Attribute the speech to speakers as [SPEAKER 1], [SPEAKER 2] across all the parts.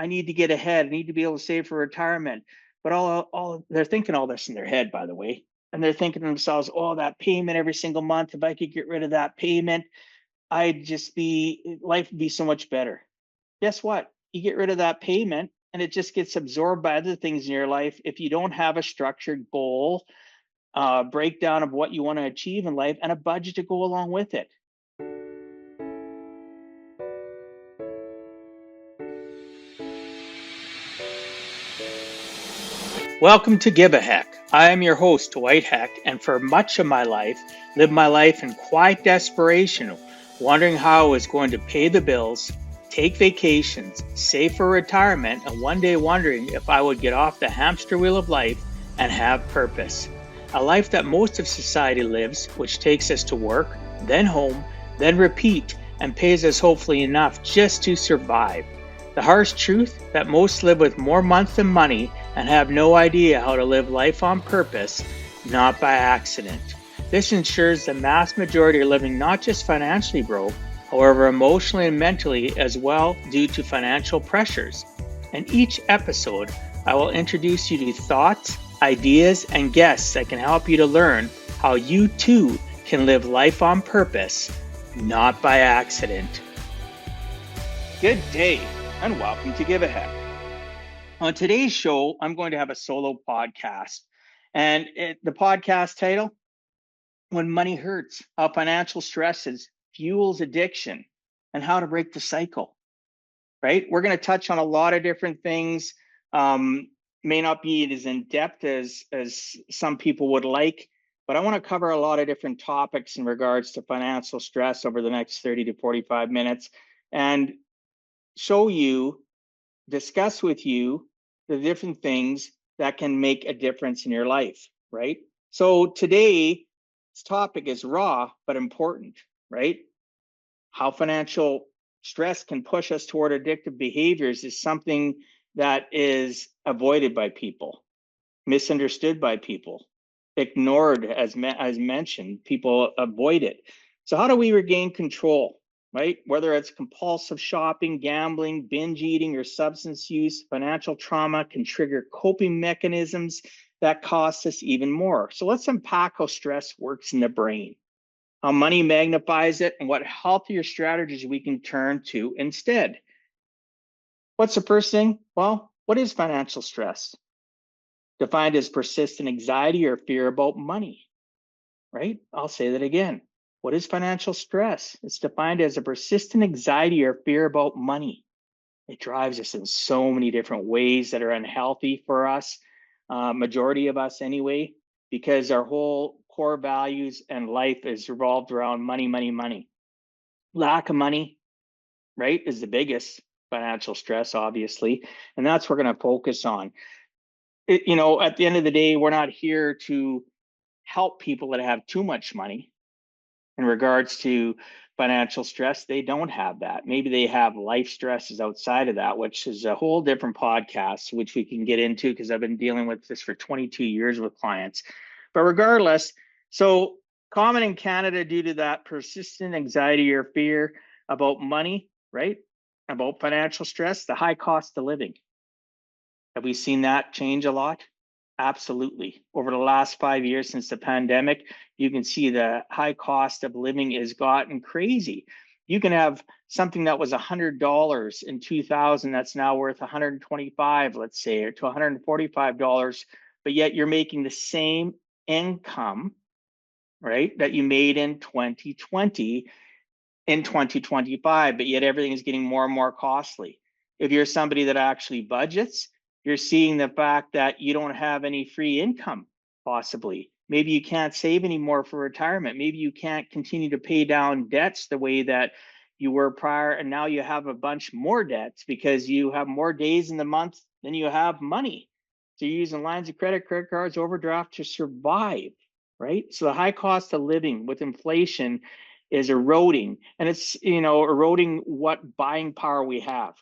[SPEAKER 1] I need to get ahead. I need to be able to save for retirement. But all they're thinking all this in their head, by the way. And they're thinking to themselves, oh, that payment every single month, if I could get rid of that payment, life would be so much better. Guess what? You get rid of that payment and it just gets absorbed by other things in your life. If you don't have a structured goal, breakdown of what you want to achieve in life, and a budget to go along with it. Welcome to Give a Heck. I am your host, Dwight Heck, and for much of my life, lived my life in quiet desperation, wondering how I was going to pay the bills, take vacations, save for retirement, and one day wondering if I would get off the hamster wheel of life and have purpose. A life that most of society lives, which takes us to work, then home, then repeat, and pays us hopefully enough just to survive. The harsh truth that most live with more month than money and have no idea how to live life on purpose, not by accident. This ensures the mass majority are living not just financially broke, however emotionally and mentally as well due to financial pressures. In each episode, I will introduce you to thoughts, ideas, and guests that can help you to learn how you too can live life on purpose, not by accident. Good day, and welcome to Give a Heck. On today's show, I'm going to have a solo podcast. And the podcast title, When Money Hurts, How Financial Stresses Fuels Addiction, and How to Break the Cycle, right? We're going to touch on a lot of different things. May not be as in-depth as some people would like, but I want to cover a lot of different topics in regards to financial stress over the next 30 to 45 minutes and show you, discuss with you the different things that can make a difference in your life, right? So today's topic is raw but important, right? How financial stress can push us toward addictive behaviors is something that is avoided by people, misunderstood by people, ignored as mentioned. People avoid it. So how do we regain control? Right? Whether it's compulsive shopping, gambling, binge eating, or substance use, financial trauma can trigger coping mechanisms that cost us even more. So let's unpack how stress works in the brain, how money magnifies it, and what healthier strategies we can turn to instead. What's the first thing? Well, what is financial stress? Defined as persistent anxiety or fear about money, right? I'll say that again. What is financial stress? It's defined as a persistent anxiety or fear about money. It drives us in so many different ways that are unhealthy for us, majority of us anyway, because our whole core values and life is revolved around money, money, money. Lack of money, right, is the biggest financial stress, obviously, and that's what we're going to focus on. At the end of the day, we're not here to help people that have too much money. In regards to financial stress, they don't have that. Maybe they have life stresses outside of that, which is a whole different podcast, which we can get into because I've been dealing with this for 22 years with clients. But regardless, so common in Canada due to that persistent anxiety or fear about money, right? About financial stress, the high cost of living. Have we seen that change a lot? Absolutely. Over the last 5 years since the pandemic, you can see the high cost of living has gotten crazy. You can have something that was $100 in 2000 that's now worth $125, let's say, or to $145, but yet you're making the same income, right, that you made in 2020 in 2025, but yet everything is getting more and more costly. If you're somebody that actually budgets, you're seeing the fact that you don't have any free income, possibly. Maybe you can't save anymore for retirement. Maybe you can't continue to pay down debts the way that you were prior. And now you have a bunch more debts because you have more days in the month than you have money. So you're using lines of credit cards, overdraft to survive, right? So the high cost of living with inflation is eroding. And it's, eroding what buying power we have,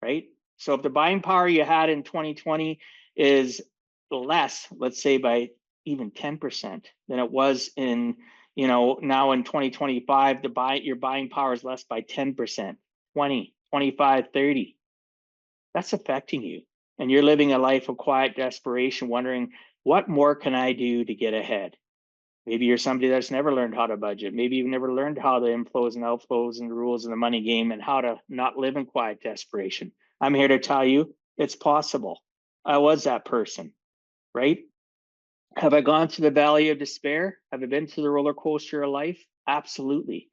[SPEAKER 1] right? So if the buying power you had in 2020 is less, let's say by even 10% than it was in, now in 2025, your buying power is less by 10%, 20, 25, 30. that's affecting you. And you're living a life of quiet desperation, wondering, what more can I do to get ahead? Maybe you're somebody that's never learned how to budget. Maybe you've never learned how the inflows and outflows and the rules of the money game and how to not live in quiet desperation. I'm here to tell you it's possible. I was that person, right? Have I gone through the valley of despair? Have I been through the roller coaster of life? Absolutely.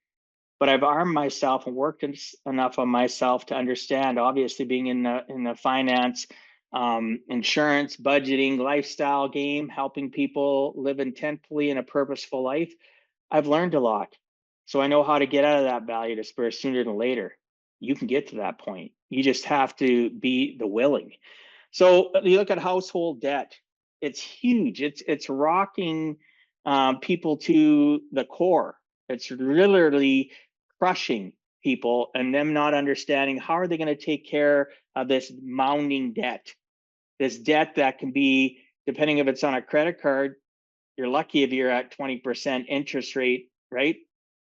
[SPEAKER 1] But I've armed myself and worked enough on myself to understand. Obviously, being in the finance, insurance, budgeting, lifestyle game, helping people live intentfully in a purposeful life, I've learned a lot. So I know how to get out of that valley of despair sooner than later. You can get to that point. You just have to be the willing. So you look at household debt; it's huge. It's rocking people to the core. It's literally crushing people, and them not understanding how are they going to take care of this mounting debt. This debt that can be, depending if it's on a credit card, you're lucky if you're at 20% interest rate, right?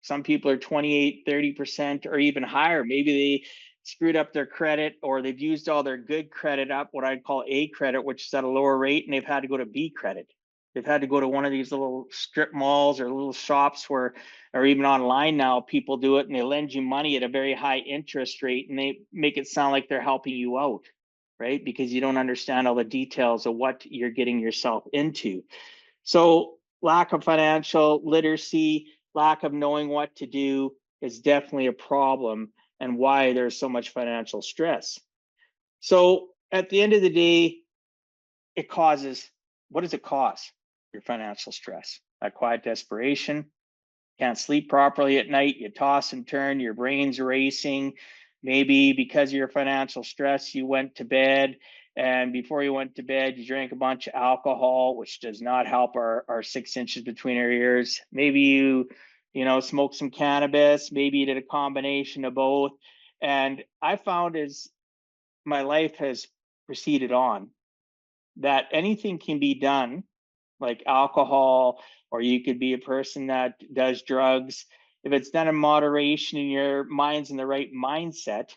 [SPEAKER 1] Some people are 28, 30% or even higher. Maybe they screwed up their credit, or they've used all their good credit up, what I'd call A credit, which is at a lower rate, and they've had to go to B credit. They've had to go to one of these little strip malls or little shops where, or even online now, people do it and they lend you money at a very high interest rate and they make it sound like they're helping you out, right? Because you don't understand all the details of what you're getting yourself into. So lack of financial literacy, lack of knowing what to do is definitely a problem, and why there's so much financial stress. So at the end of the day, it causes, what does it cause? Your financial stress, that quiet desperation, can't sleep properly at night, you toss and turn, your brain's racing. Maybe because of your financial stress, you went to bed, and before you went to bed, you drank a bunch of alcohol, which does not help our 6 inches between our ears. Maybe you smoked some cannabis, maybe you did a combination of both. And I found, as my life has proceeded on, that anything can be done, like alcohol, or you could be a person that does drugs. If it's done in moderation and your mind's in the right mindset,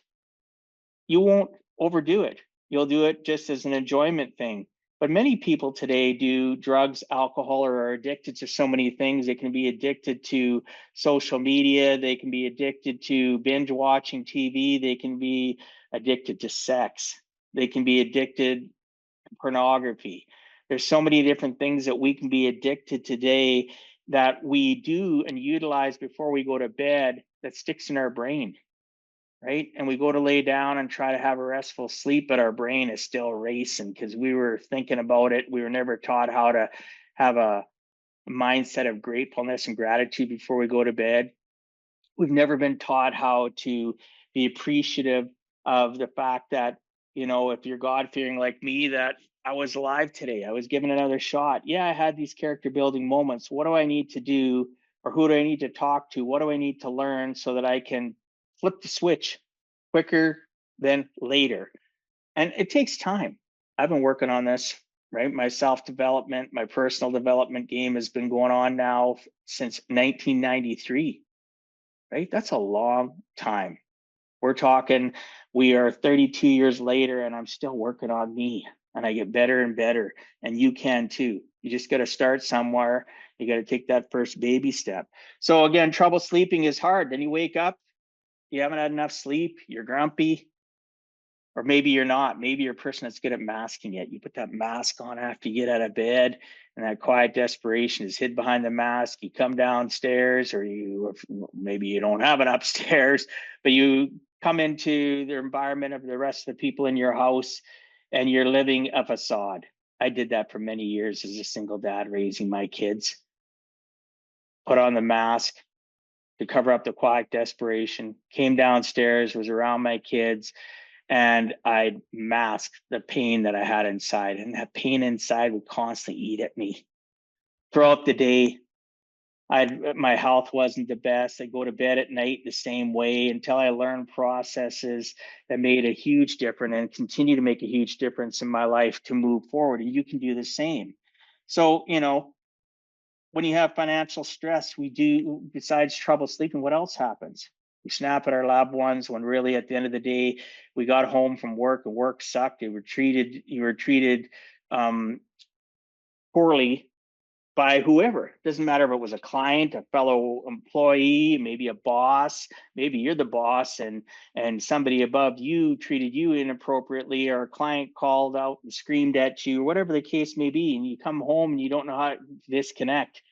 [SPEAKER 1] you won't overdo it. You'll do it just as an enjoyment thing. But many people today do drugs, alcohol, or are addicted to so many things. They can be addicted to social media. They can be addicted to binge watching TV. They can be addicted to sex. They can be addicted pornography. There's so many different things that we can be addicted today that we do and utilize before we go to bed that sticks in our brain, right? And we go to lay down and try to have a restful sleep, but our brain is still racing because we were thinking about it. We were never taught how to have a mindset of gratefulness and gratitude before we go to bed. We've never been taught how to be appreciative of the fact that, if you're God fearing like me, that I was alive today. I was given another shot. Yeah, I had these character building moments. What do I need to do, or who do I need to talk to? What do I need to learn so that I can flip the switch quicker than later? And it takes time. I've been working on this, right? My self development, my personal development game has been going on now since 1993, right? That's a long time. We're talking, we are 32 years later, and I'm still working on me, and I get better and better. And you can too. You just got to start somewhere. You got to take that first baby step. So, again, trouble sleeping is hard. Then you wake up, you haven't had enough sleep, you're grumpy, or maybe you're not. Maybe you're a person that's good at masking it. You put that mask on after you get out of bed, and that quiet desperation is hid behind the mask. You come downstairs, or maybe you don't have an upstairs, but you come into the environment of the rest of the people in your house, and you're living a facade. I did that for many years as a single dad raising my kids. Put on the mask to cover up the quiet desperation, came downstairs, was around my kids, and I'd mask the pain that I had inside. And that pain inside would constantly eat at me. Throughout the day, my health wasn't the best. I'd go to bed at night the same way until I learned processes that made a huge difference and continue to make a huge difference in my life to move forward. And you can do the same. So, when you have financial stress, we do, besides trouble sleeping, what else happens? We snap at our loved ones when really at the end of the day, we got home from work and work sucked. You were treated poorly by whoever. It doesn't matter if it was a client, a fellow employee, maybe a boss, maybe you're the boss and somebody above you treated you inappropriately, or a client called out and screamed at you, or whatever the case may be, and you come home and you don't know how to disconnect.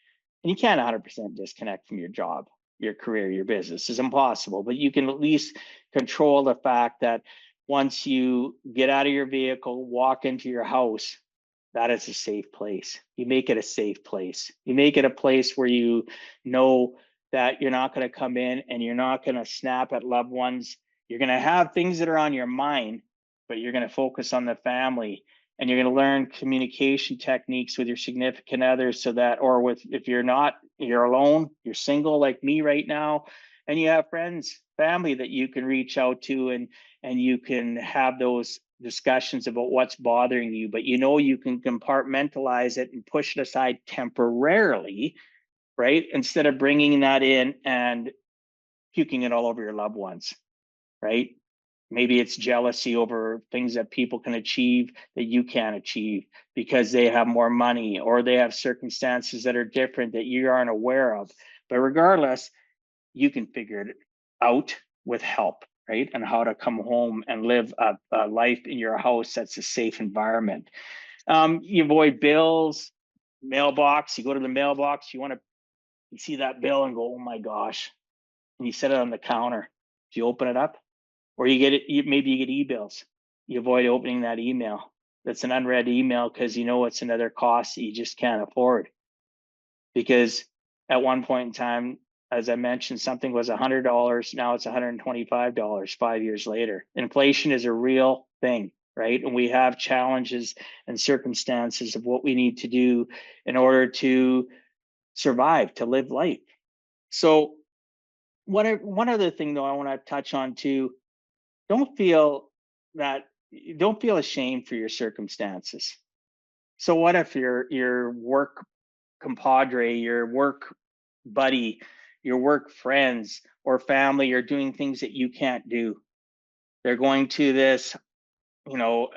[SPEAKER 1] And you can't 100% disconnect from your job, your career, your business. It's impossible, but you can at least control the fact that once you get out of your vehicle, walk into your house, that is a safe place. You make it a safe place. You make it a place where you know that you're not going to come in and you're not going to snap at loved ones. You're going to have things that are on your mind, but you're going to focus on the family, and you're going to learn communication techniques with your significant others, so that, or with, if you're alone, you're single like me right now, and you have friends, family that you can reach out to, and you can have those discussions about what's bothering you, but you can compartmentalize it and push it aside temporarily, right? Instead of bringing that in and puking it all over your loved ones, right? Maybe it's jealousy over things that people can achieve that you can't achieve because they have more money, or they have circumstances that are different that you aren't aware of. But regardless, you can figure it out with help, right? And how to come home and live a life in your house that's a safe environment. You avoid bills, mailbox. You go to the mailbox, you see that bill and go, oh my gosh, and you set it on the counter. Do you open it up? Or you get it, maybe you get e-bills. You avoid opening that email. That's an unread email because it's another cost that you just can't afford. Because at one point in time, as I mentioned, something was $100. Now it's $125 5 years later. Inflation is a real thing, right? And we have challenges and circumstances of what we need to do in order to survive, to live life. So one other thing, though, I want to touch on too, don't feel ashamed for your circumstances. So what if your work compadre, your work buddy, your work friends or family are doing things that you can't do? They're going to this,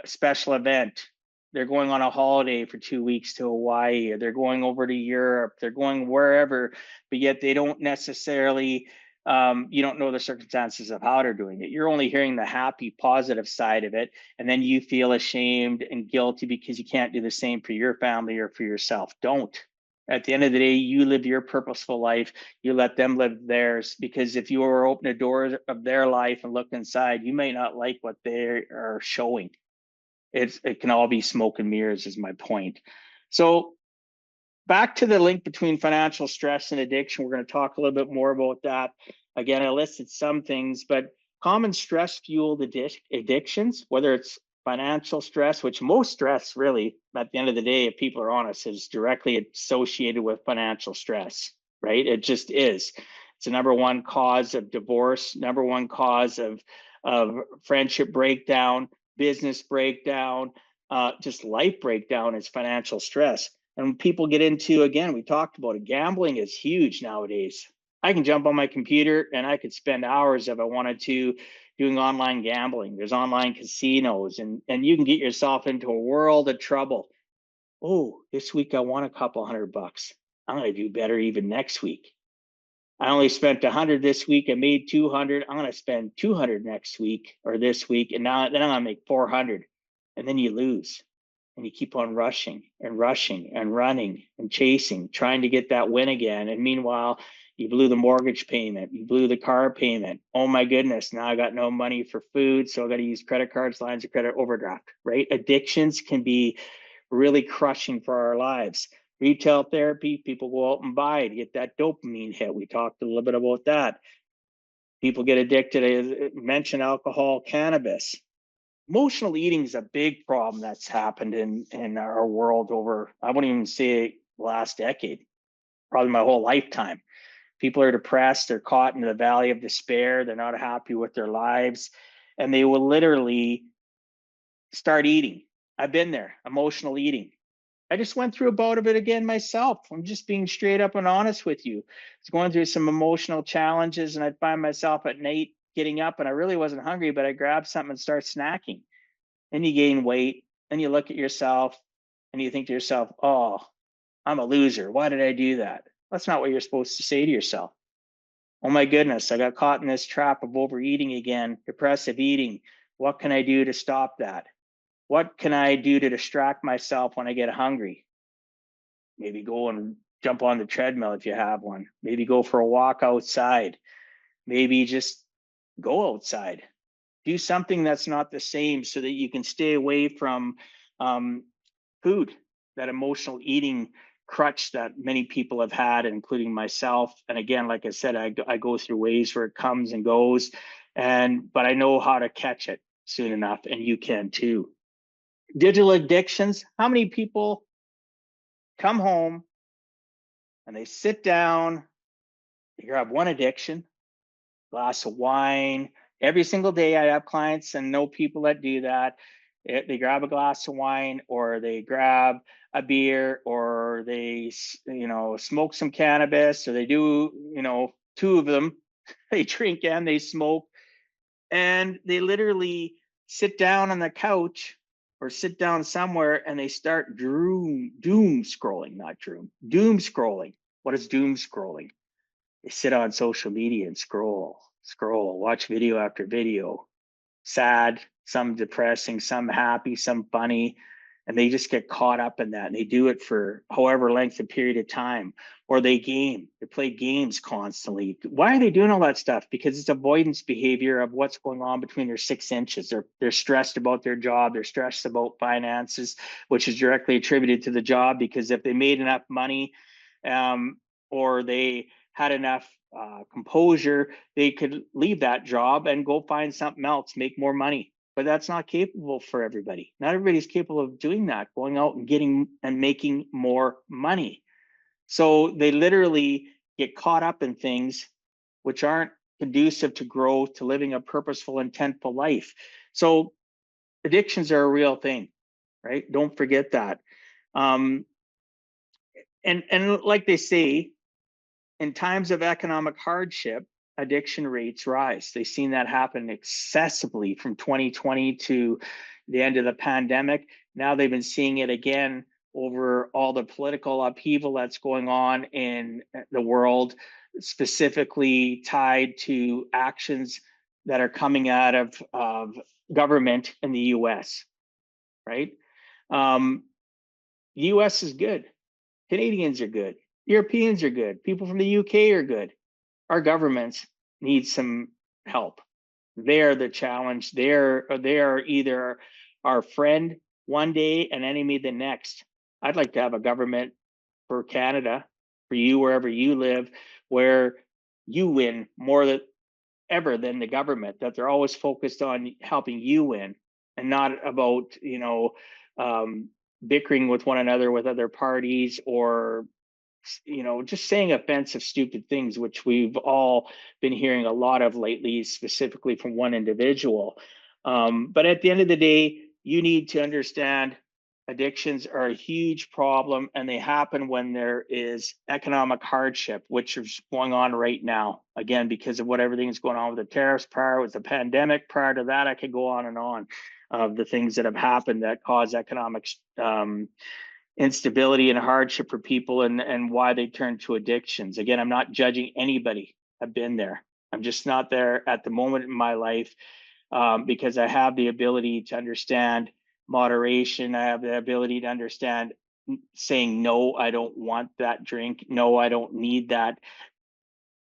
[SPEAKER 1] special event. They're going on a holiday for 2 weeks to Hawaii, or they're going over to Europe, they're going wherever, but yet they don't necessarily, you don't know the circumstances of how they're doing it. You're only hearing the happy, positive side of it. And then you feel ashamed and guilty because you can't do the same for your family or for yourself. Don't. At the end of the day, you live your purposeful life. You let them live theirs, because if you were open the doors of their life and look inside, you may not like what they are showing. It can all be smoke and mirrors, is my point. So back to the link between financial stress and addiction. We're going to talk a little bit more about that. Again, I listed some things, but common stress fueled addictions, whether it's financial stress, which most stress really, at the end of the day, if people are honest, is directly associated with financial stress, right? It just is. It's the number one cause of divorce, number one cause of friendship breakdown, business breakdown, just life breakdown is financial stress. And when people get into, again, we talked about it, gambling is huge nowadays. I can jump on my computer and I could spend hours if I wanted to doing online gambling. There's online casinos, and you can get yourself into a world of trouble. Oh, this week I won a couple $100. I'm going to do better even next week. I only spent 100 this week. I made 200. I'm going to spend 200 next week or this week. And then I'm going to make 400. And then you lose. And you keep on rushing and running and chasing, trying to get that win again. And meanwhile, you blew the mortgage payment, you blew the car payment. Oh my goodness, now I got no money for food, so I got to use credit cards, lines of credit, overdraft, right? Addictions can be really crushing for our lives. Retail therapy, people go out and buy to get that dopamine hit. We talked a little bit about that. People get addicted, I mentioned alcohol, cannabis. Emotional eating is a big problem that's happened in our world over, I wouldn't even say last decade, probably my whole lifetime. People are depressed, they're caught in the valley of despair, they're not happy with their lives, and they will literally start eating. I've been there, emotional eating. I just went through a bout of it again myself. I'm just being straight up and honest with you. I was going through some emotional challenges, and I'd find myself at night getting up, and I really wasn't hungry, but I grabbed something and start snacking. And you gain weight, and you look at yourself and you think to yourself, oh, I'm a loser. Why did I do that? That's not what you're supposed to say to yourself. Oh my goodness, I got caught in this trap of overeating again, depressive eating. What can I do to stop that? What can I do to distract myself when I get hungry? Maybe go and jump on the treadmill if you have one. Maybe go for a walk outside. Maybe just go outside. Do something that's not the same so that you can stay away from um, food, that emotional eating crutch that many people have had, including myself. And again, like I said, I go through waves where it comes and goes, but I know how to catch it soon enough, and you can too. Digital addictions. How many people come home and they sit down, they grab one addiction, glass of wine. Every single day, I have clients and know people that do that. They grab a glass of wine, or they grab a beer, or they, smoke some cannabis, or they do, two of them. They drink and they smoke, and they literally sit down on the couch or sit down somewhere and they start doom scrolling, not doom scrolling. What is doom scrolling? They sit on social media and scroll, watch video after video, sad, some depressing, some happy, some funny, and they just get caught up in that. And they do it for however length of period of time, or they play games constantly. Why are they doing all that stuff? Because it's avoidance behavior of what's going on between their 6 inches. They're stressed about their job. They're stressed about finances, which is directly attributed to the job, because if they made enough money, or they had enough composure, they could leave that job and go find something else, make more money. But that's not capable for everybody. Not everybody's capable of doing that, going out and getting and making more money. So they literally get caught up in things which aren't conducive to growth, to living a purposeful, intentful life. So addictions are a real thing, right? Don't forget that. And like they say, in times of economic hardship, addiction rates rise. They've seen that happen excessively from 2020 to the end of the pandemic. Now they've been seeing it again over all the political upheaval that's going on in the world, specifically tied to actions that are coming out of government in the US, right? US is good. Canadians are good. Europeans are good. People from the UK are good. Our governments need some help. They're the challenge. They are either our friend one day and enemy the next. I'd like to have a government for Canada, for you wherever you live, where you win more than ever than the government. That they're always focused on helping you win, and not about bickering with one another with other parties, or just saying offensive, stupid things, which we've all been hearing a lot of lately, specifically from one individual. But at the end of the day, you need to understand addictions are a huge problem, and they happen when there is economic hardship, which is going on right now. Again, because of what everything is going on with the tariffs, prior with the pandemic, prior to that, I could go on and on of the things that have happened that cause economic instability and hardship for people, and why they turn to addictions. Again, I'm not judging anybody. I've been there. I'm just not there at the moment in my life, because I have the ability to understand moderation. I have the ability to understand saying, no, I don't want that drink. No, I don't need that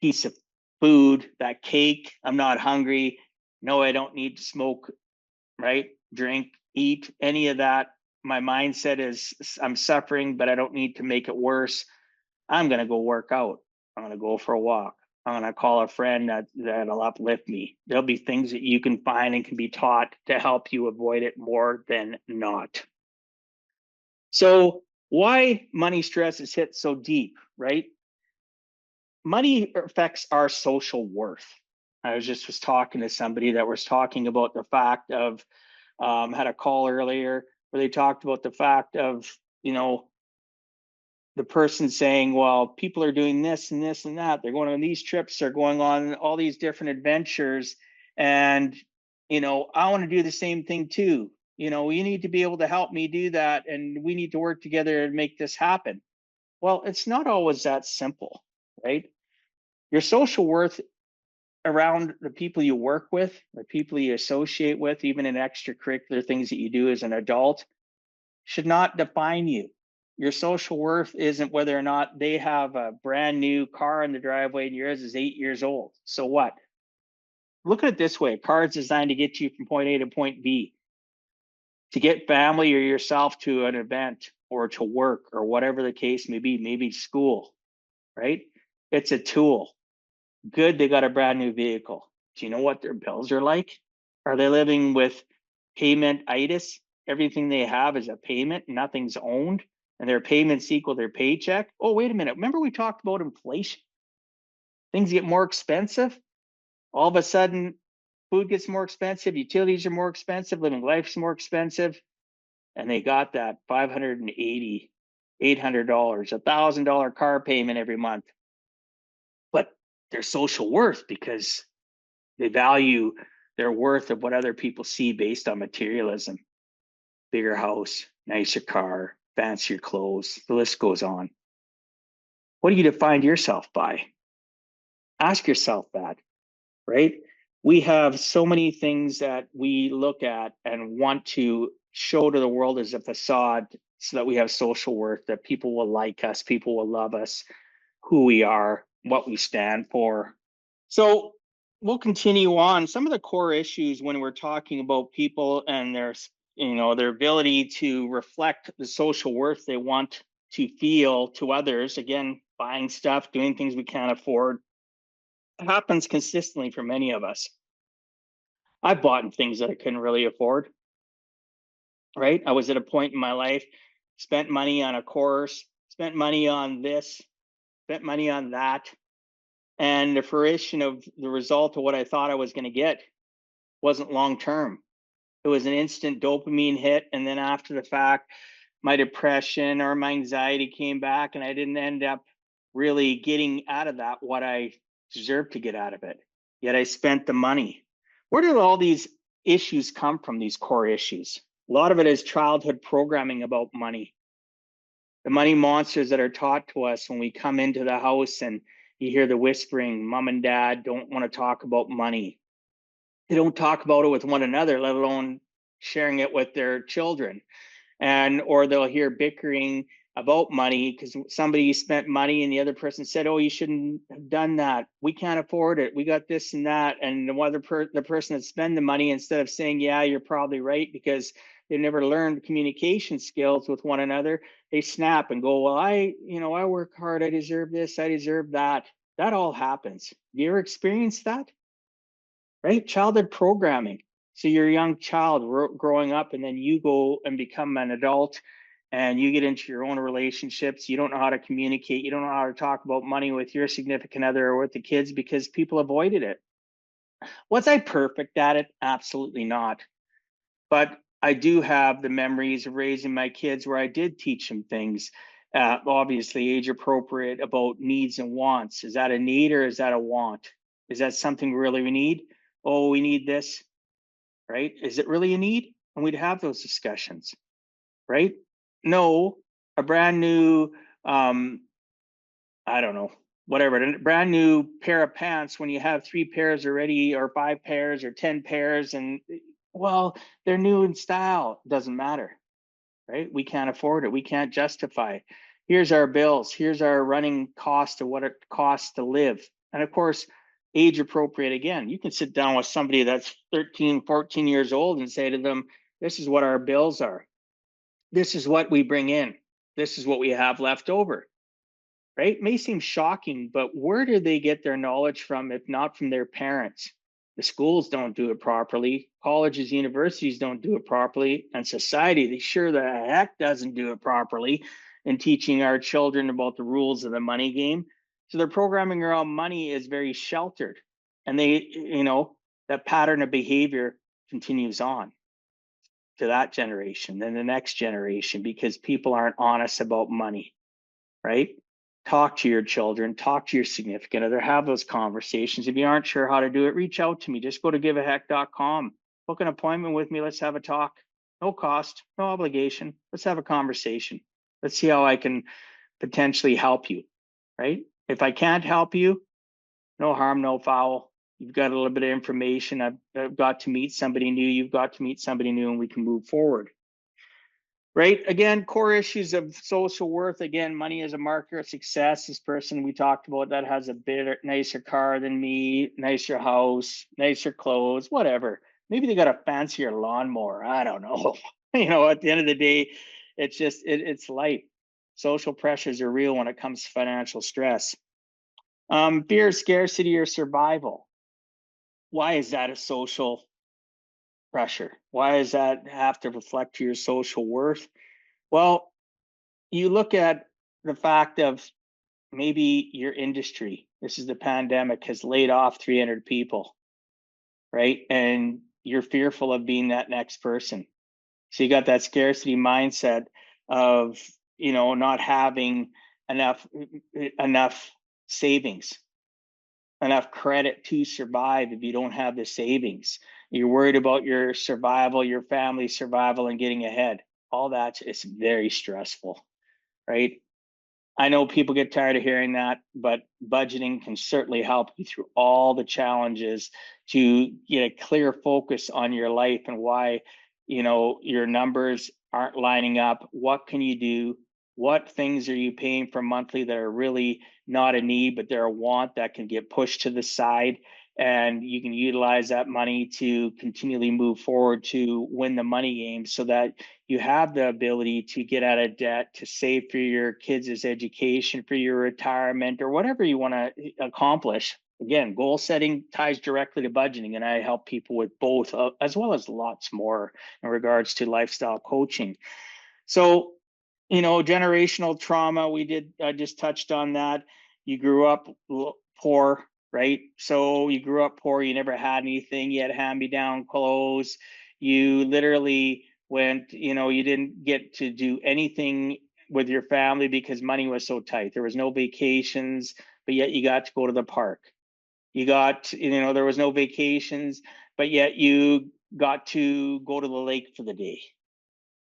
[SPEAKER 1] piece of food, that cake. I'm not hungry. No, I don't need to smoke, right? Drink, eat, any of that. My mindset is, I'm suffering, but I don't need to make it worse. I'm going to go work out. I'm going to go for a walk. I'm going to call a friend that'll uplift me. There'll be things that you can find and can be taught to help you avoid it more than not. So why money stress is hit so deep, right? Money affects our social worth. I was talking to somebody that was talking about the fact of, had a call earlier where they talked about the fact of, the person saying, well, people are doing this and this and that. They're going on these trips, they're going on all these different adventures. And, I want to do the same thing too. You need to be able to help me do that. And we need to work together and make this happen. Well, it's not always that simple, right? Your social worth around the people you work with, the people you associate with, even in extracurricular things that you do as an adult, should not define you. Your social worth isn't whether or not they have a brand new car in the driveway and yours is 8 years old. So what? Look at it this way: a car is designed to get you from point A to point B, to get family or yourself to an event or to work or whatever the case may be, maybe school, right? It's a tool. Good, they got a brand new vehicle. Do you know what their bills are like? Are they living with payment-itis? Everything they have is a payment, nothing's owned, and their payments equal their paycheck. Oh, wait a minute. Remember we talked about inflation? Things get more expensive. All of a sudden, food gets more expensive, utilities are more expensive, living life's more expensive, and they got that $580, $800, $1,000 car payment every month. But their social worth, because they value their worth of what other people see based on materialism. Bigger house, nicer car, fancier clothes, the list goes on. What do you define yourself by? Ask yourself that, right? We have so many things that we look at and want to show to the world as a facade so that we have social worth, that people will like us, people will love us, who we are, what we stand for. So we'll continue on. Some of the core issues when we're talking about people and their ability to reflect the social worth they want to feel to others, again, buying stuff, doing things we can't afford, happens consistently for many of us. I've bought things that I couldn't really afford, right? I was at a point in my life, spent money on a course, spent money on this, spent money on that. And the fruition of the result of what I thought I was going to get wasn't long term. It was an instant dopamine hit. And then after the fact, my depression or my anxiety came back, and I didn't end up really getting out of that what I deserved to get out of it. Yet I spent the money. Where did all these issues come from, these core issues? A lot of it is childhood programming about money. The money monsters that are taught to us when we come into the house, and you hear the whispering, mom and dad don't want to talk about money. They don't talk about it with one another, let alone sharing it with their children. Or they'll hear bickering about money because somebody spent money and the other person said, oh, you shouldn't have done that. We can't afford it. We got this and that. And the person that spent the money, instead of saying, yeah, you're probably right, because they've never learned communication skills with one another, they snap and go, well, I work hard. I deserve this. I deserve that. That all happens. Have you ever experienced that? Right? Childhood programming. So you're a young child growing up, and then you go and become an adult and you get into your own relationships. You don't know how to communicate. You don't know how to talk about money with your significant other or with the kids because people avoided it. Was I perfect at it? Absolutely not. But I do have the memories of raising my kids where I did teach them things, obviously age appropriate, about needs and wants. Is that a need or is that a want? Is that something really we need? Oh, we need this, right? Is it really a need? And we'd have those discussions, right? No, a brand new, I don't know, whatever, a brand new pair of pants when you have 3 pairs already, or 5 pairs, or 10 pairs, and well, they're new in style. Doesn't matter, right? We can't afford it. We can't justify it. Here's our bills. Here's our running cost of what it costs to live. And of course, age appropriate again. You can sit down with somebody that's 13, 14 years old and say to them, this is what our bills are. This is what we bring in. This is what we have left over, right? It may seem shocking, but where do they get their knowledge from if not from their parents? The schools don't do it properly. Colleges, universities don't do it properly. And society, they sure the heck doesn't do it properly in teaching our children about the rules of the money game. So their programming around money is very sheltered. And that pattern of behavior continues on to that generation, then the next generation, because people aren't honest about money, right? Talk to your children, talk to your significant other, have those conversations. If you aren't sure how to do it, reach out to me. Just go to giveaheck.com, book an appointment with me. Let's have a talk. No cost, no obligation. Let's have a conversation. Let's see how I can potentially help you, right? If I can't help you, no harm, no foul. You've got a little bit of information. I've got to meet somebody new. You've got to meet somebody new, and we can move forward. Right? Again, core issues of social worth. Again, money is a marker of success. This person we talked about that has a bit nicer car than me, nicer house, nicer clothes, whatever. Maybe they got a fancier lawnmower. I don't know. At the end of the day, it's just it's life. Social pressures are real when it comes to financial stress. Fear, scarcity, or survival. Why is that a social pressure? Why does that have to reflect your social worth? Well, you look at the fact of maybe your industry, this is the pandemic, has laid off 300 people, right? And you're fearful of being that next person. So you got that scarcity mindset of, not having enough savings, enough credit to survive if you don't have the savings. You're worried about your survival, your family's survival, and getting ahead. All that is very stressful, right? I know people get tired of hearing that, but budgeting can certainly help you through all the challenges to get a clear focus on your life and why, your numbers aren't lining up. What can you do? What things are you paying for monthly that are really not a need, but they're a want that can get pushed to the side? And you can utilize that money to continually move forward to win the money game so that you have the ability to get out of debt, to save for your kids' education, for your retirement, or whatever you want to accomplish. Again, goal setting ties directly to budgeting, and I help people with both, as well as lots more in regards to lifestyle coaching. So, generational trauma, I just touched on that. You grew up poor, right? So you grew up poor, you never had anything, you had hand-me-down clothes, you literally went, you didn't get to do anything with your family because money was so tight. There was no vacations, but yet you got to go to the park. There was no vacations, but yet you got to go to the lake for the day,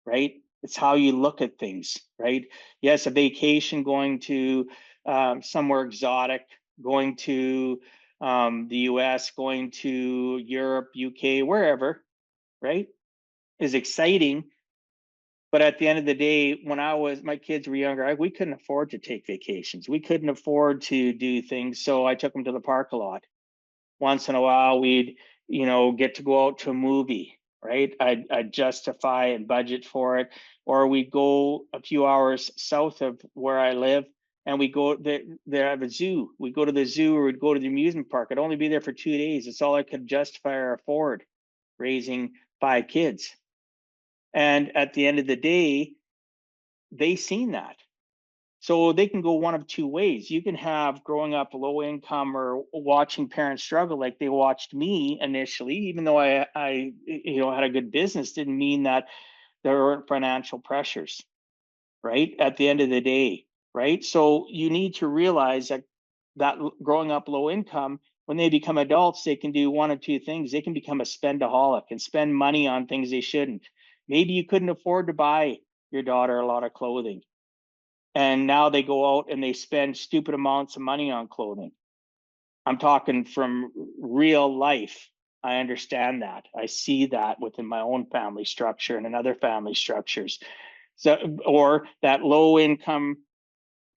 [SPEAKER 1] right? It's how you look at things, right? Yes, a vacation, going to somewhere exotic, going to the US, going to Europe, UK, wherever, right, is exciting. But at the end of the day, when my kids were younger, we couldn't afford to take vacations. We couldn't afford to do things. So I took them to the park a lot. Once in a while, we'd, get to go out to a movie, right? I'd justify and budget for it. Or we'd go a few hours south of where I live and we go there have a zoo. We go to the zoo or we'd go to the amusement park. I'd only be there for 2 days. It's all I could justify or afford raising 5 kids. And at the end of the day, they seen that. So they can go one of two ways. You can have growing up low income or watching parents struggle like they watched me initially, even though I had a good business, didn't mean that there weren't financial pressures, right? At the end of the day, right? So you need to realize that growing up low income, when they become adults, they can do one of two things. They can become a spendaholic and spend money on things they shouldn't. Maybe you couldn't afford to buy your daughter a lot of clothing, and now they go out and they spend stupid amounts of money on clothing. I'm talking from real life. I understand that. I see that within my own family structure and in other family structures. So, or that low income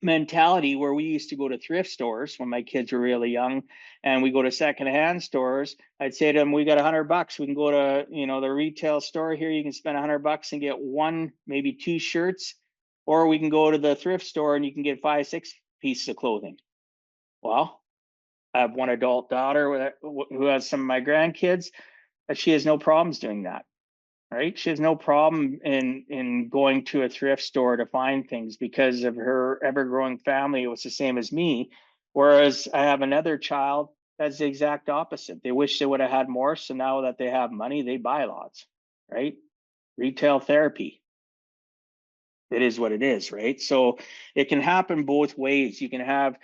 [SPEAKER 1] mentality where we used to go to thrift stores when my kids were really young, and we go to secondhand stores. I'd say to them, we got $100. We can go to, the retail store here. You can spend $100 and get one, maybe 2 shirts, or we can go to the thrift store and you can get 5, 6 pieces of clothing. Well, I have one adult daughter who has some of my grandkids, but she has no problems doing that. Right? She has no problem in going to a thrift store to find things because of her ever-growing family. It was the same as me. Whereas I have another child that's the exact opposite. They wish they would have had more. So now that they have money, they buy lots, right? Retail therapy. it is what it is, right? So it can happen both ways. You can have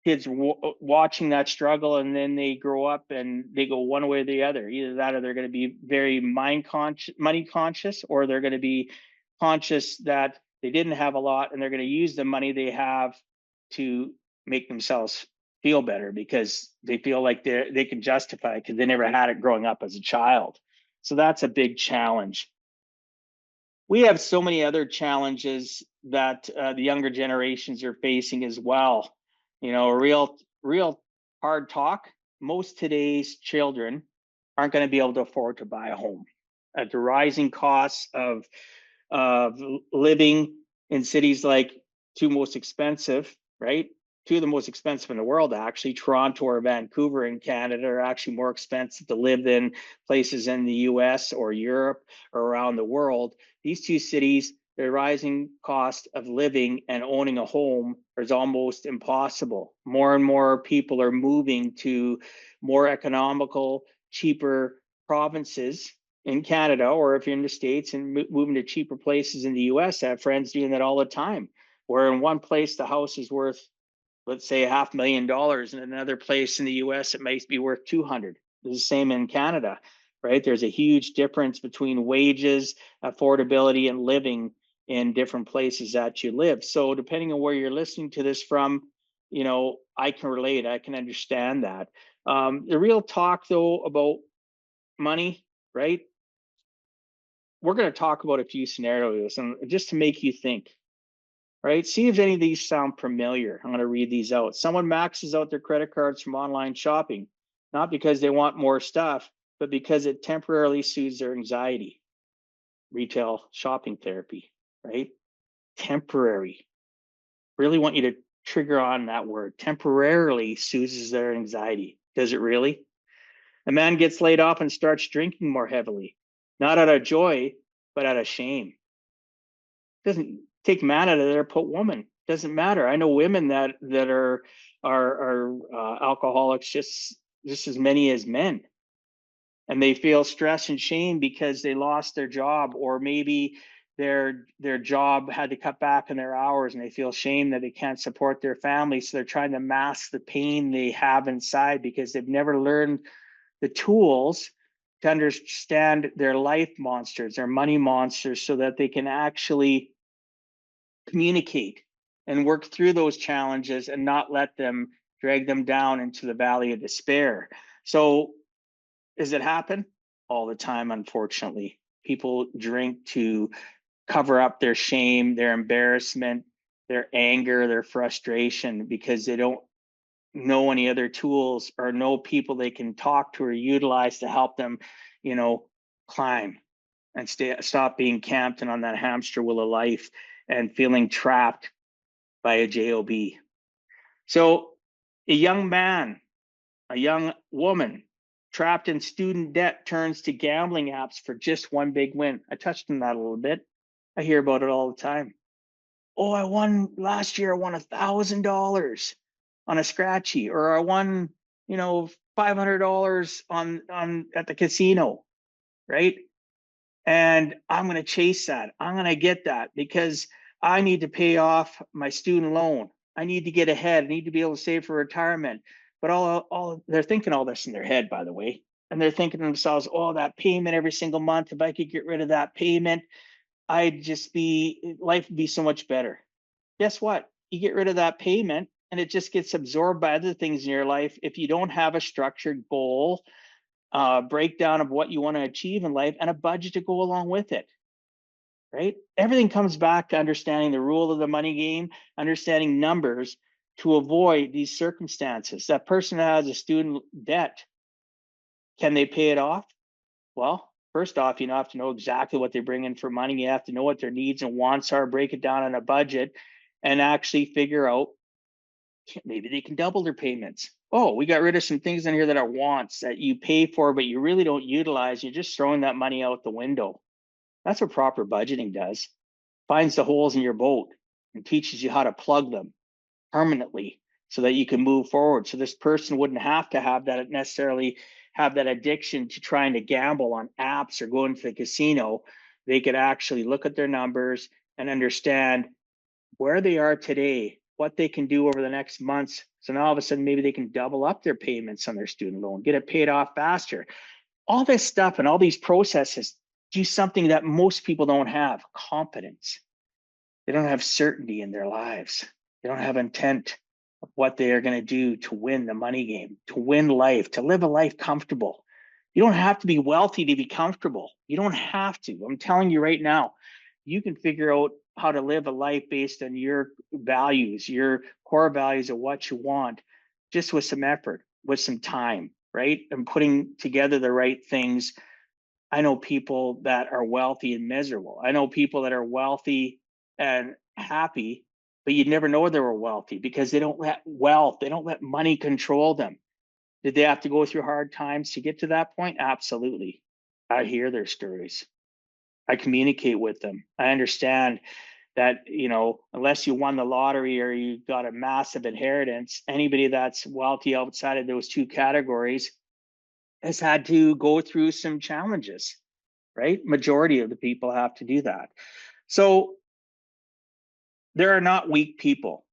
[SPEAKER 1] kids watching that struggle, and then they grow up and they go one way or the other. Either that, or they're going to be very money conscious, or they're going to be conscious that they didn't have a lot and they're going to use the money they have to make themselves feel better because they feel like they can justify it because they never had it growing up as a child. So that's a big challenge. We have so many other challenges that the younger generations are facing as well. You know, real hard talk. Most today's children aren't going to be able to afford to buy a home. At the rising costs of living in cities like two most expensive, right? Two of the most expensive in the world, actually, Toronto or Vancouver in Canada are actually more expensive to live than places in the US or Europe or around the world. These two cities, the rising cost of living and owning a home is almost impossible. More and more people are moving to more economical, cheaper provinces in Canada, or if you're in the States and moving to cheaper places in the US. I have friends doing that all the time, where in one place the house is worth, let's say, $500,000, and another place in the US it might be worth 200. It's the same in Canada, right? There's a huge difference between wages, affordability, and living in different places that you live. So depending on where you're listening to this from, you know, I can relate, I can understand that. The real talk though about money, right? We're going to talk about a few scenarios and just to make you think, right? See if any of these sound familiar. I'm going to read these out. Someone maxes out their credit cards from online shopping, not because they want more stuff, but because it temporarily soothes their anxiety. Retail shopping therapy, right? Temporary. Really want you to trigger on that word. Temporarily soothes their anxiety. Does it really? A man gets laid off and starts drinking more heavily, not out of joy, but out of shame. Doesn't take man out of there, put woman. Doesn't matter. I know women that are alcoholics just as many as men, and they feel stress and shame because they lost their job, or maybe their job had to cut back on their hours, and they feel shame that they can't support their family. So they're trying to mask the pain they have inside because they've never learned the tools to understand their life monsters, their money monsters, so that they can actually communicate and work through those challenges and not let them drag them down into the valley of despair. So, does it happen? All the time, unfortunately. People drink to cover up their shame, their embarrassment, their anger, their frustration, because they don't know any other tools or know people they can talk to or utilize to help them, you know, climb and stop being camped and on that hamster wheel of life and feeling trapped by a job. So a young man, a young woman trapped in student debt turns to gambling apps for just one big win. I touched on that a little bit. I hear about it all the time. Oh, I won last year. I won $1,000 on a scratchy, or I won, you know, $500 on at the casino, right? And I'm going to chase that. I'm going to get that because I need to pay off my student loan. I need to get ahead. I need to be able to save for retirement. But all they're thinking all this in their head, by the way. And they're thinking to themselves, oh, that payment every single month, if I could get rid of that payment, life would be so much better. Guess what? You get rid of that payment and it just gets absorbed by other things in your life. If you don't have a structured goal, breakdown of what you want to achieve in life, and a budget to go along with it, right? Everything comes back to understanding the rule of the money game, understanding numbers to avoid these circumstances. That person that has a student debt, can they pay it off? Well, first off, you have to know exactly what they bring in for money. You have to know what their needs and wants are, break it down on a budget, and actually figure out maybe they can double their payments. Oh, we got rid of some things in here that are wants that you pay for, but you really don't utilize. You're just throwing that money out the window. That's what proper budgeting does. Finds the holes in your boat and teaches you how to plug them permanently so that you can move forward. So this person wouldn't have to have that necessarily have that addiction to trying to gamble on apps or go into the casino. They could actually look at their numbers, and understand where they are today, what they can do over the next months. So now all of a sudden, maybe they can double up their payments on their student loan, get it paid off faster. All this stuff and all these processes do something that most people don't have: confidence. They don't have certainty in their lives. They don't have intent of what they are going to do to win the money game, to win life, to live a life comfortable. You don't have to be wealthy to be comfortable. You don't have to. I'm telling you right now, you can figure out how to live a life based on your values, your core values of what you want, just with some effort, with some time, right? And putting together the right things. I know people that are wealthy and miserable. I know people that are wealthy and happy, but you'd never know they were wealthy because they don't let money control them. Did they have to go through hard times to get to that point? Absolutely. I hear their stories. I communicate with them. I understand that, unless you won the lottery or you got a massive inheritance, anybody that's wealthy outside of those two categories has had to go through some challenges, right? Majority of the people have to do that. So there are not weak people,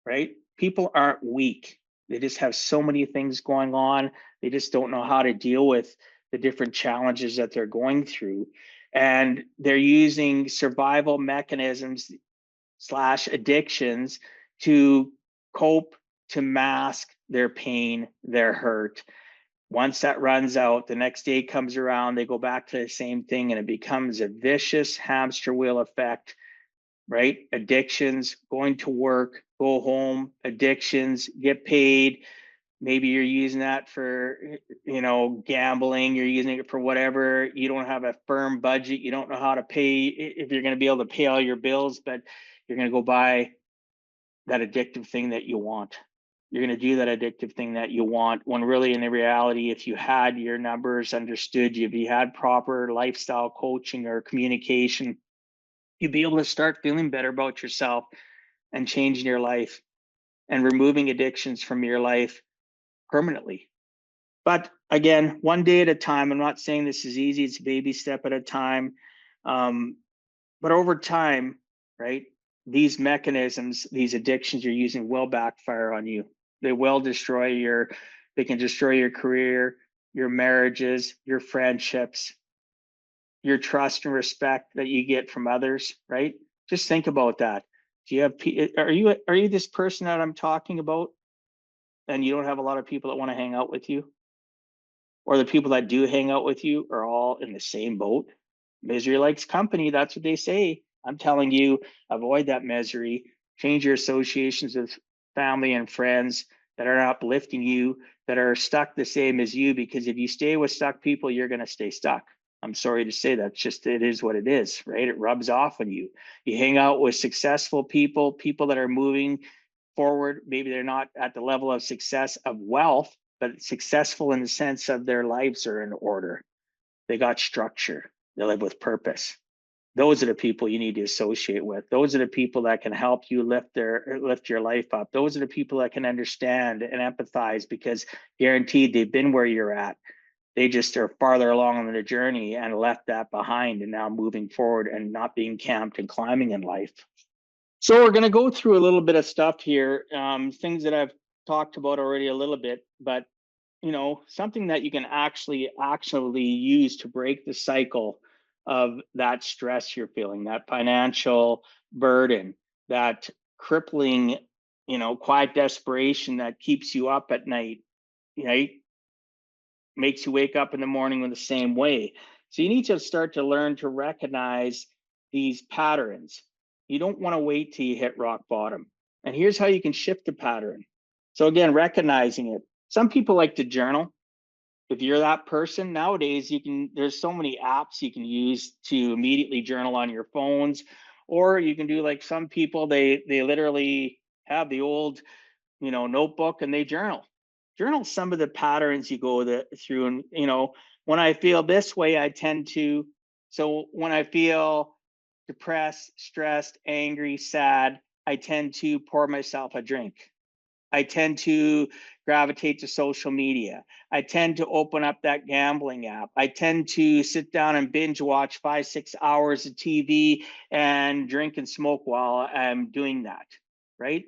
[SPEAKER 1] right? People aren't weak. They just have so many things going on. They just don't know how to deal with the different challenges that they're going through. And they're using survival mechanisms slash addictions to cope, to mask their pain, their hurt. Once that runs out, the next day comes around, they go back to the same thing, and it becomes a vicious hamster wheel effect, right? Addictions, going to work, go home, addictions, get paid. Maybe you're using that for, gambling, you're using it for whatever. You don't have a firm budget. You don't know how to pay, if you're going to be able to pay all your bills, but you're going to go buy that addictive thing that you want. You're going to do that addictive thing that you want, when really in the reality, if you had your numbers understood, if you had proper lifestyle coaching or communication, you'd be able to start feeling better about yourself and changing your life and removing addictions from your life permanently. But again, one day at a time. I'm not saying this is easy. It's a baby step at a time. But over time, right, these mechanisms, these addictions you're using will backfire on you. They will they can destroy your career, your marriages, your friendships, your trust and respect that you get from others, right? Just think about that. Do you have, are you this person that I'm talking about, and you don't have a lot of people that want to hang out with you? Or the people that do hang out with you are all in the same boat? Misery likes company. That's what they say. I'm telling you, avoid that misery. Change your associations with family and friends that are uplifting you, that are stuck the same as you, because if you stay with stuck people, you're going to stay stuck. I'm sorry to say that. It is what it is, right? It rubs off on you. You hang out with successful people, people that are moving forward. Maybe they're not at the level of success of wealth, but successful in the sense of their lives are in order. They got structure. They live with purpose. Those are the people you need to associate with. Those are the people that can help you lift your life up. Those are the people that can understand and empathize, because guaranteed they've been where you're at. They just are farther along on the journey and left that behind, and now moving forward and not being camped and climbing in life. So we're going to go through a little bit of stuff here, things that I've talked about already a little bit, but something that you can actually use to break the cycle of that stress you're feeling, that financial burden, that crippling, quiet desperation that keeps you up at night, right? Makes you wake up in the morning in the same way. So you need to start to learn to recognize these patterns. You don't want to wait till you hit rock bottom. And here's how you can shift the pattern. So again, recognizing it. Some people like to journal. If you're that person, nowadays there's so many apps you can use to immediately journal on your phones, or you can do like some people, they literally have the old, notebook, and they journal some of the patterns you go through. And when I feel this way, I tend to, so when I feel depressed, stressed, angry, sad, I tend to pour myself a drink. I tend to gravitate to social media. I tend to open up that gambling app. I tend to sit down and binge watch 5, 6 hours of TV and drink and smoke while I'm doing that, right?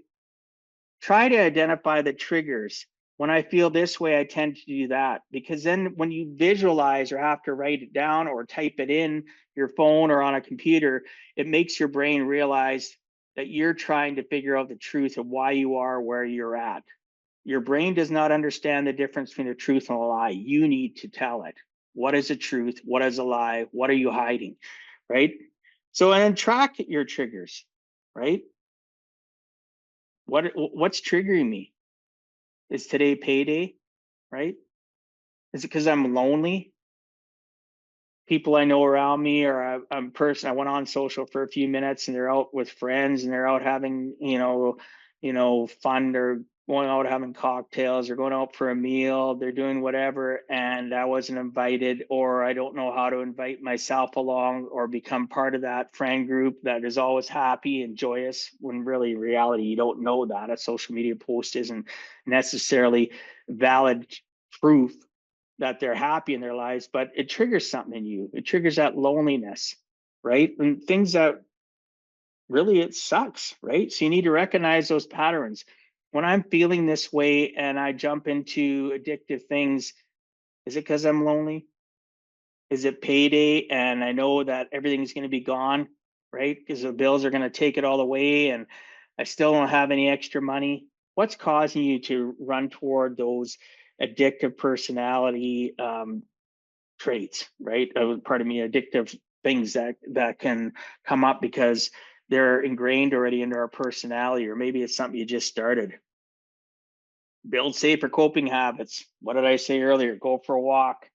[SPEAKER 1] Try to identify the triggers. When I feel this way, I tend to do that, because then when you visualize or have to write it down or type it in your phone or on a computer, it makes your brain realize that you're trying to figure out the truth of why you are where you're at. Your brain does not understand the difference between a truth and a lie. You need to tell it. What is a truth? What is a lie? What are you hiding? Right? So, and then track your triggers, right? What's triggering me? Is today payday? Right? Is it because I'm lonely? People I know around me, or I'm a person I went on social for a few minutes and they're out with friends and they're out having, fun, or going out having cocktails or going out for a meal, they're doing whatever, and I wasn't invited, or I don't know how to invite myself along or become part of that friend group that is always happy and joyous, when really in reality you don't know that. A social media post isn't necessarily valid proof that they're happy in their lives, but it triggers something in you. It triggers that loneliness, right? And things that really, it sucks, right? So you need to recognize those patterns. When I'm feeling this way and I jump into addictive things, is it because I'm lonely? Is it payday and I know that everything's going to be gone, right? Because the bills are going to take it all away and I still don't have any extra money. What's causing you to run toward those addictive personality traits, right? Pardon me, addictive things that can come up because they're ingrained already into our personality, or maybe it's something you just started. Build safer coping habits. What did I say earlier? Go for a walk,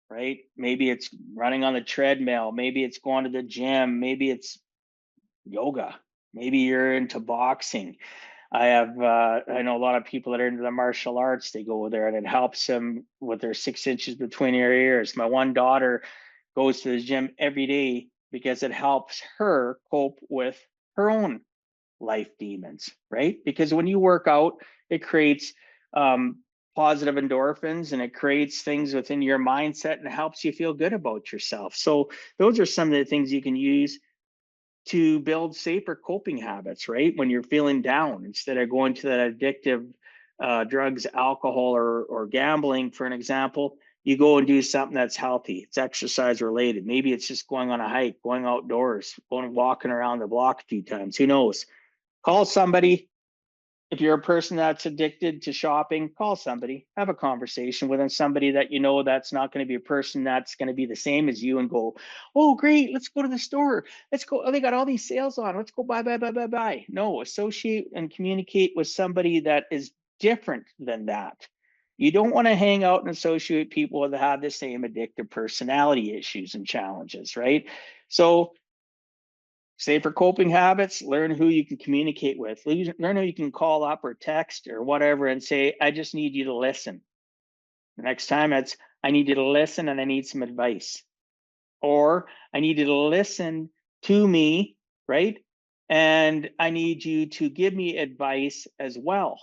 [SPEAKER 1] right? Maybe it's running on the treadmill. Maybe it's going to the gym. Maybe it's yoga. Maybe you're into boxing. I know a lot of people that are into the martial arts. They go there and it helps them with their 6 inches between their ears. My one daughter goes to the gym every day because it helps her cope with her own life demons, right? Because when you work out, it creates positive endorphins and it creates things within your mindset and helps you feel good about yourself. So those are some of the things you can use to build safer coping habits, right? When you're feeling down, instead of going to that addictive drugs, alcohol, or gambling, for an example, you go and do something that's healthy. It's exercise related. Maybe it's just going on a hike, going outdoors, going walking around the block a few times. Who knows? Call somebody. If you're a person that's addicted to shopping, call somebody, have a conversation with them, somebody that you know that's not going to be a person that's going to be the same as you, and go, oh, great, let's go to the store. Let's go. Oh, they got all these sales on. Let's go buy, buy, buy, buy, buy. No, associate and communicate with somebody that is different than that. You don't want to hang out and associate people that have the same addictive personality issues and challenges, right? So safer coping habits, learn who you can communicate with, learn who you can call up or text or whatever and say, I just need you to listen. The next time it's, I need you to listen and I need some advice. Or I need you to listen to me, right? And I need you to give me advice as well.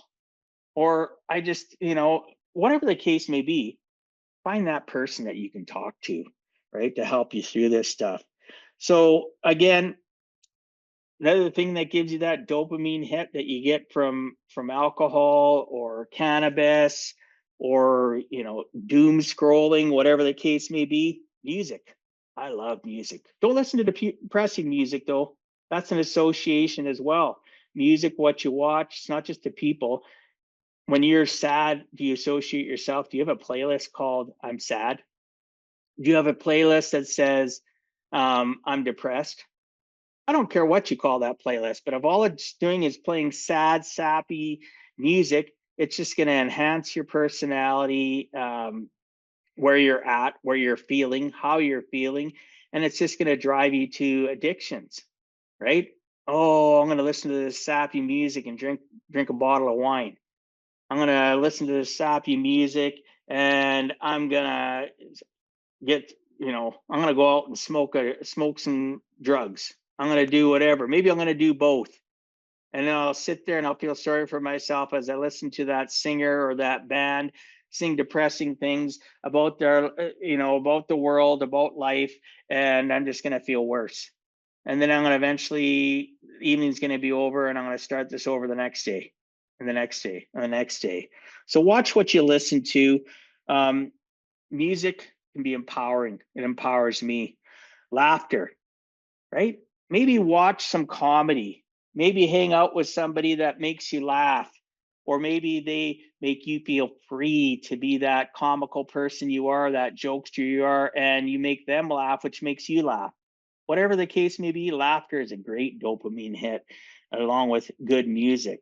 [SPEAKER 1] Or I just, whatever the case may be, find that person that you can talk to, right? To help you through this stuff. So again, another thing that gives you that dopamine hit that you get from alcohol or cannabis, or doom scrolling, whatever the case may be, music. I love music. Don't listen to depressing music though. That's an association as well. Music, what you watch, it's not just the people. When you're sad, do you associate yourself? Do you have a playlist called I'm sad? Do you have a playlist that says I'm depressed? I don't care what you call that playlist, but if all it's doing is playing sad, sappy music, it's just going to enhance your personality, where you're at, where you're feeling, how you're feeling, and it's just going to drive you to addictions, right? Oh, I'm going to listen to this sappy music and drink a bottle of wine. I'm going to listen to this sappy music and I'm going to get, I'm going to go out and smoke some drugs. I'm going to do whatever. Maybe I'm going to do both. And then I'll sit there and I'll feel sorry for myself as I listen to that singer or that band sing depressing things about their, about the world, about life, and I'm just going to feel worse. And then I'm going to eventually, the evening's going to be over, and I'm going to start this over the next day, and the next day, and the next day. So watch what you listen to. Um, Music can be empowering. It empowers me. Laughter, right? Maybe watch some comedy. Maybe hang out with somebody that makes you laugh, or maybe they make you feel free to be that comical person you are, that jokester you are, and you make them laugh, which makes you laugh. Whatever the case may be, laughter is a great dopamine hit, along with good music.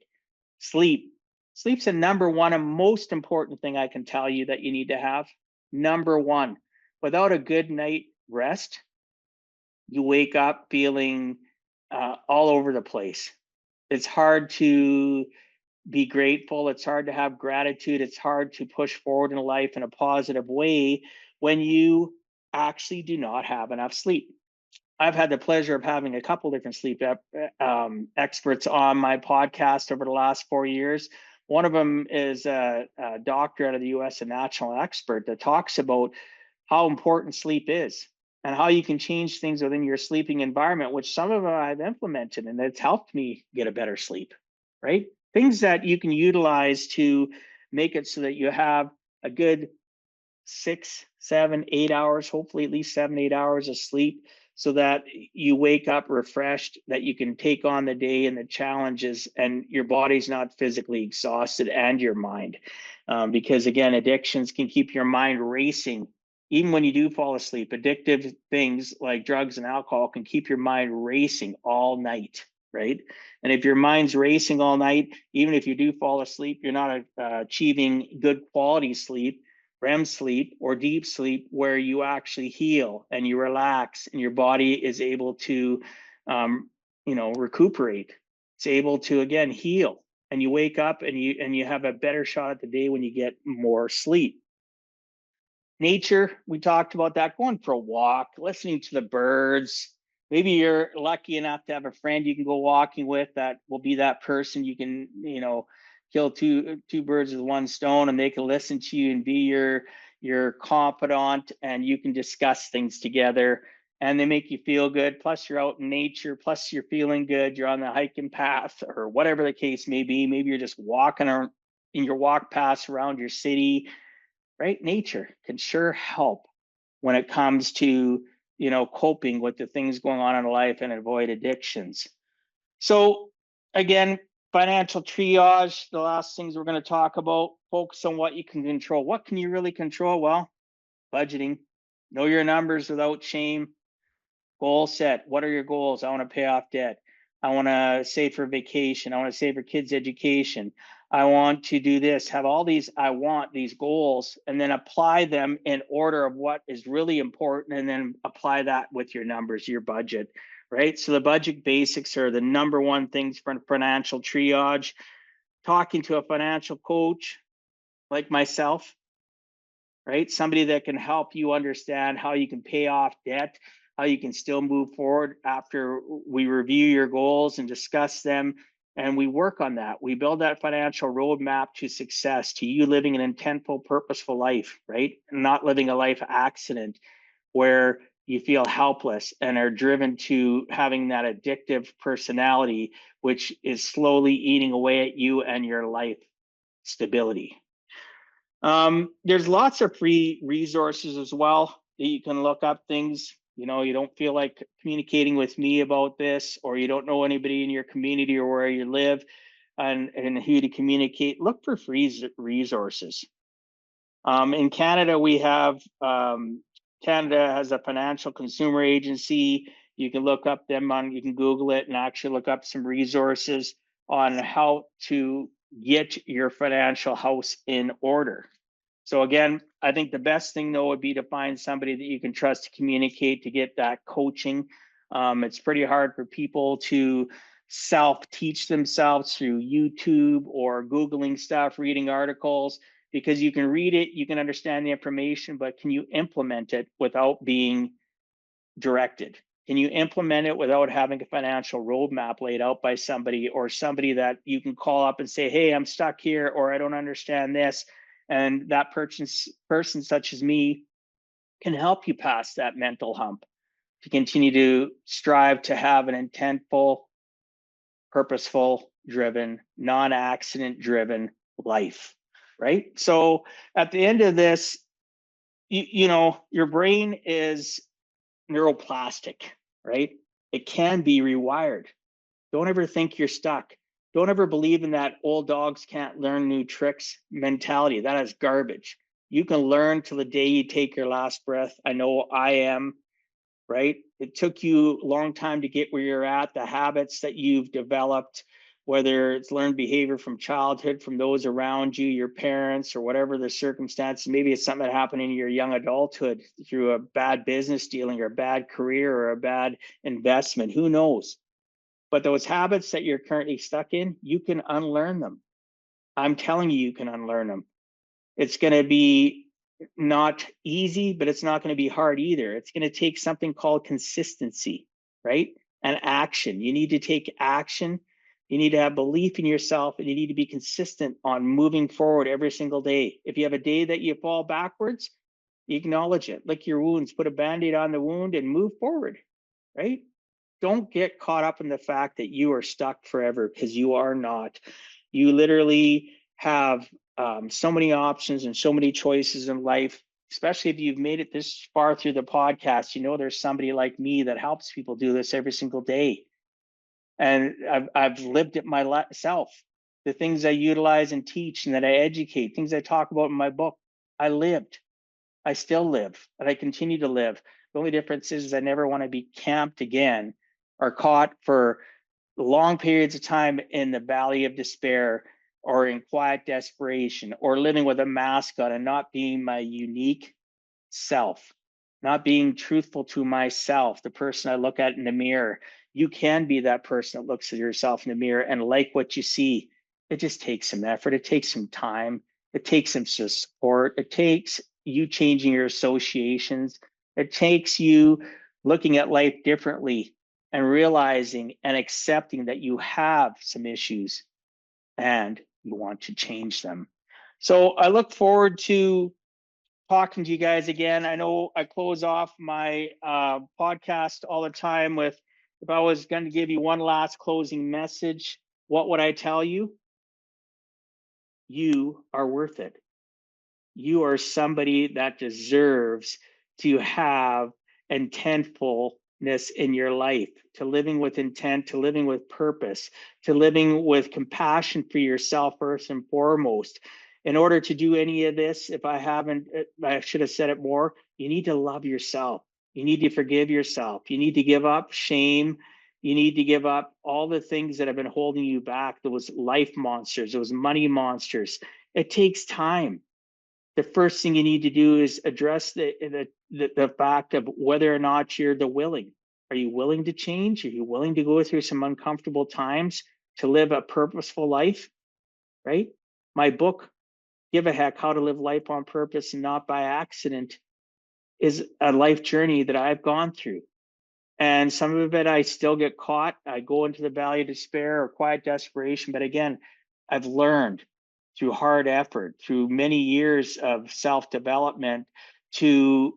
[SPEAKER 1] Sleep. Sleep's the number one and most important thing I can tell you that you need to have. Number one. Without a good night rest, you wake up feeling all over the place. It's hard to be grateful. It's hard to have gratitude. It's hard to push forward in life in a positive way when you actually do not have enough sleep. I've had the pleasure of having a couple different sleep experts on my podcast over the last 4 years. One of them is a doctor out of the US, a national expert that talks about how important sleep is and how you can change things within your sleeping environment, which some of them I've implemented, and it's helped me get a better sleep, right? Things that you can utilize to make it so that you have a good 6, 7, 8 hours, hopefully at least 7, 8 hours of sleep, so that you wake up refreshed, that you can take on the day and the challenges, and your body's not physically exhausted, and your mind. Because again, addictions can keep your mind racing. Even when you do fall asleep, addictive things like drugs and alcohol can keep your mind racing all night, right? And if your mind's racing all night, even if you do fall asleep, you're not achieving good quality sleep, REM sleep or deep sleep, where you actually heal and you relax and your body is able to, recuperate. It's able to, again, heal, and you wake up and you have a better shot at the day when you get more sleep. Nature, we talked about that, going for a walk, listening to the birds. Maybe you're lucky enough to have a friend you can go walking with that will be that person you can, kill two birds with one stone, and they can listen to you and be your confidant, and you can discuss things together, and they make you feel good. Plus you're out in nature, plus you're feeling good, you're on the hiking path or whatever the case may be. Maybe you're just walking in your walk paths around your city, right? Nature can sure help when it comes to, coping with the things going on in life and avoid addictions. So again, financial triage, the last things we're going to talk about, focus on what you can control. What can you really control? Well, budgeting, know your numbers without shame. Goal set. What are your goals? I want to pay off debt. I want to save for vacation. I want to save for kids' education. I want to do this. Have all these, I want these goals, and then apply them in order of what is really important, and then apply that with your numbers, your budget, right? So the budget basics are the number one things for financial triage. Talking to a financial coach like myself, right? Somebody that can help you understand how you can pay off debt, how you can still move forward after we review your goals and discuss them. And we work on that. We build that financial roadmap to success, to you living an intentful, purposeful life, right? Not living a life accident where you feel helpless and are driven to having that addictive personality, which is slowly eating away at you and your life stability. There's lots of free resources as well that you can look up things. You don't feel like communicating with me about this, or you don't know anybody in your community or where you live and who to communicate. Look for free resources. In Canada, we have Canada has a financial consumer agency. You can look up them you can Google it and actually look up some resources on how to get your financial house in order. So again, I think the best thing though would be to find somebody that you can trust to communicate, to get that coaching. It's pretty hard for people to self-teach themselves through YouTube or Googling stuff, reading articles, because you can read it, you can understand the information, but can you implement it without being directed? Can you implement it without having a financial roadmap laid out by somebody, or somebody that you can call up and say, hey, I'm stuck here, or I don't understand this. And that person such as me can help you pass that mental hump to continue to strive to have an intentful, purposeful, driven, non-accident driven life, right? So at the end of this, you know, your brain is neuroplastic, right? It can be rewired. Don't ever think you're stuck. Don't ever believe in that old dogs can't learn new tricks mentality. That is garbage. You can learn till the day you take your last breath. I know I am, right? It took you a long time to get where you're at, the habits that you've developed, whether it's learned behavior from childhood, from those around you, your parents, or whatever the circumstances. Maybe it's something that happened in your young adulthood through a bad business dealing or a bad career or a bad investment. Who knows? But those habits that you're currently stuck in, you can unlearn them. I'm telling you, you can unlearn them. It's going to be not easy, but it's not going to be hard either. It's going to take something called consistency, right? And action. You need to take action. You need to have belief in yourself, and you need to be consistent on moving forward every single day. If you have a day that you fall backwards, acknowledge it, lick your wounds, put a band-aid on the wound and move forward, right? Don't get caught up in the fact that you are stuck forever, because you are not. You literally have so many options and so many choices in life, especially if you've made it this far through the podcast. You know, there's somebody like me that helps people do this every single day. And I've lived it myself. The things I utilize and teach and that I educate, things I talk about in my book, I lived. I still live, and I continue to live. The only difference is I never want to be camped again or caught for long periods of time in the valley of despair, or in quiet desperation, or living with a mask on and not being my unique self, not being truthful to myself, the person I look at in the mirror. You can be that person that looks at yourself in the mirror and like what you see. It just takes some effort. It takes some time. It takes some support. It takes you changing your associations. It takes you looking at life differently and realizing and accepting that you have some issues and you want to change them. So I look forward to talking to you guys again. I know I close off my podcast all the time with, if I was going to give you one last closing message, what would I tell you? You are worth it. You are somebody that deserves to have intentfulness in your life, to living with intent, to living with purpose, to living with compassion for yourself first and foremost. In order to do any of this, if I haven't, I should have said it more, you need to love yourself. You need to forgive yourself. You need to give up shame. You need to give up all the things that have been holding you back, those life monsters, those money monsters. It takes time. The first thing you need to do is address the fact of whether or not you're the willing. Are you willing to change? Are you willing to go through some uncomfortable times to live a purposeful life, right? My book, Give a Heck, How to Live Life on Purpose and Not by Accident, is a life journey that I've gone through. And some of it, I still get caught. I go into the valley of despair or quiet desperation. But again, I've learned through hard effort, through many years of self-development, to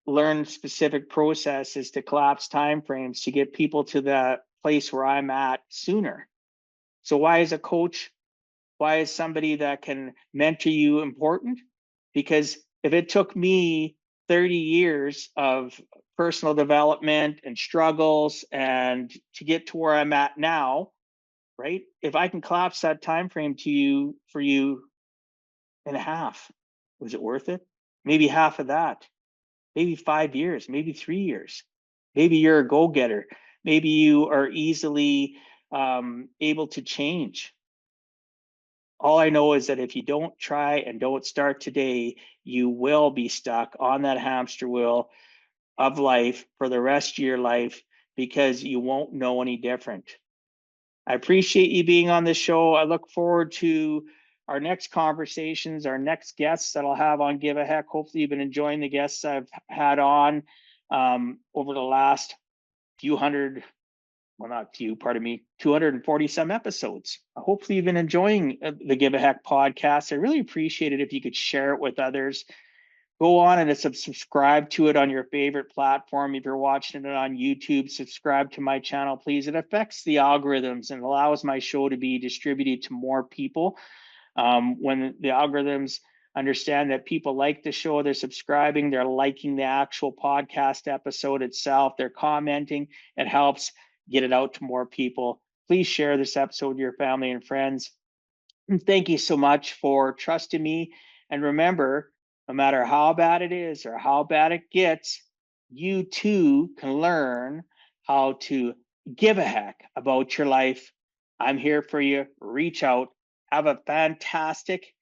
[SPEAKER 1] learn specific processes to collapse timeframes to get people to the place where I'm at sooner. So why is a coach, why is somebody that can mentor you important? Because if it took me 30 years of personal development and struggles and to get to where I'm at now, right? If I can collapse that time frame to you for you in half, was it worth it? Maybe half of that, maybe 5 years, maybe 3 years. Maybe you're a go-getter. Maybe you are easily able to change. All I know is that if you don't try and don't start today, you will be stuck on that hamster wheel of life for the rest of your life, because you won't know any different. I appreciate you being on this show. I look forward to our next conversations, our next guests that I'll have on Give a Heck. Hopefully you've been enjoying the guests I've had on over the last 240 some episodes. Hopefully you've been enjoying the Give a Heck podcast. I really appreciate it if you could share it with others. Go on and subscribe to it on your favorite platform. If you're watching it on YouTube, subscribe to my channel, please. It affects the algorithms and allows my show to be distributed to more people. When the algorithms understand that people like the show, they're subscribing, they're liking the actual podcast episode itself, they're commenting, it helps get it out to more people. Please share this episode with your family and friends. And thank you so much for trusting me. And remember, no matter how bad it is or how bad it gets, you too can learn how to give a heck about your life. I'm here for you. Reach out. Have a fantastic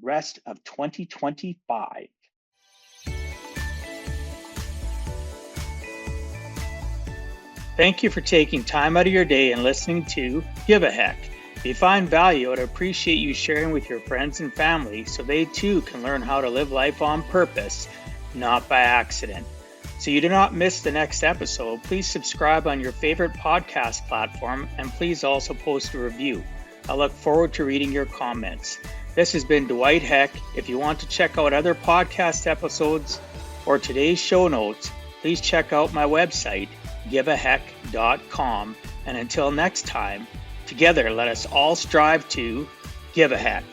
[SPEAKER 1] rest of 2025. Thank you for taking time out of your day and listening to Give a Heck. If you find value, I'd appreciate you sharing with your friends and family so they too can learn how to live life on purpose, not by accident. So you do not miss the next episode, please subscribe on your favorite podcast platform and please also post a review. I look forward to reading your comments. This has been Dwight Heck. If you want to check out other podcast episodes or today's show notes, please check out my website, giveaheck.com. And until next time, together let us all strive to give a heck.